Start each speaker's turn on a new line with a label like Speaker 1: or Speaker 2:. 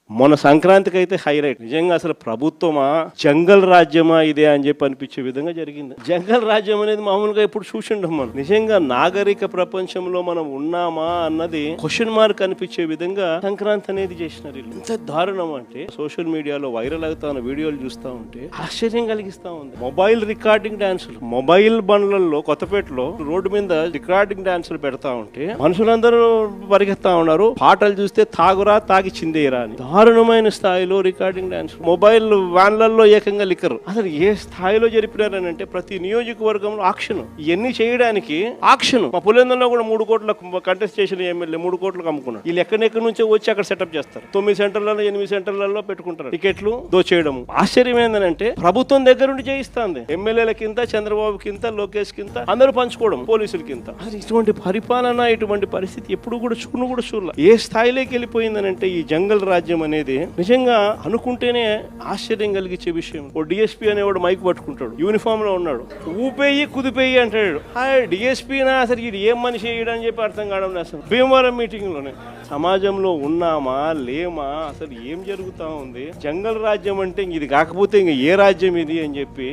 Speaker 1: మొన్న సంక్రాంతికి అయితే హైలైట్. నిజంగా అసలు ప్రభుత్వమా జంగల్ రాజ్యమా ఇదే అని చెప్పి అనిపించే విధంగా జరిగింది. జంగల్ రాజ్యం అనేది మామూలుగా ఇప్పుడు చూసిండం మనం. నిజంగా నాగరిక ప్రపంచంలో మనం ఉన్నామా అన్నది క్వశ్చన్ మార్క్ అనిపించే విధంగా సంక్రాంతి అనేది చేసినారు. ఎంత దారుణం అంటే సోషల్ మీడియాలో వైరల్ అవుతున్న వీడియోలు చూస్తూ ఉంటే ఆశ్చర్యం కలిగిస్తా ఉంది. మొబైల్ రికార్డింగ్ డాన్సులు, మొబైల్ బండ్లలో కొత్తపేటలో రోడ్డు మీద రికార్డింగ్ డాన్సులు పెడతా ఉంటే మనుషులందరూ పరిగెత్తా ఉన్నారు. పాటలు చూస్తే తాగురా తాగి చిందేయరా అని దారుణమైన స్థాయిలో రికార్డింగ్ డాన్స్, మొబైల్ వ్యాన్లలో ఏకంగా లిక్కర్. అసలు ఏ స్థాయిలో జరిపినారని అంటే ప్రతి నియోజకవర్గంలో ఆక్షన్, ఇవన్నీ చేయడానికి ఆక్షన్. మా పులివెందులలో కూడా 3 కోట్ల కంటెస్ట్ చేసిన ఎమ్మెల్యే 3 కోట్లకు అమ్ముకున్నాడు. వీళ్ళు ఎక్కడెక్కడి నుంచో వచ్చి అక్కడ సెటప్ చేస్తారు. 9 సెంటర్లలో 8 సెంటర్లలో పెట్టుకుంటారు టికెట్లు దోచేయడం. ఆశ్చర్యం ఏంటంటే ప్రభుత్వం దగ్గర నుండి చేయిస్తుంది. ఎమ్మెల్యేల కింద, చంద్రబాబు కింద, లోకేష్ కింద అందరూ పంచుకోవడం, పోలీసుల కింద. అసలు ఇటువంటి పరిపాలన, ఇటువంటి పరిస్థితి ఎప్పుడు కూడా చూడలే. ఏ స్థాయిలోకి వెళ్ళిపోయిందని అంటే ఈ జంగల్ రాజ్యం అనేది నిజంగా అనుకుంటేనే ఆశ్చర్యం కలిగించే విషయం. ఓ డిఎస్పీ అనేవాడు మైక్ పట్టుకుంటాడు, యూనిఫామ్ లో ఉన్నాడు, ఊపేయి కుదిపేయి అంటాడు. డిఎస్పీనా అసలు ఇది ఏం మనిషి అని చెప్పి అర్థం కావడం. అసలు భీమవరం మీటింగ్ లోనే సమాజంలో ఉన్నామా లేమా, అసలు ఏం జరుగుతా ఉంది? జంగల్ రాజ్యం అంటే ఇది కాకపోతే ఇంక ఏ రాజ్యం ఇది అని చెప్పి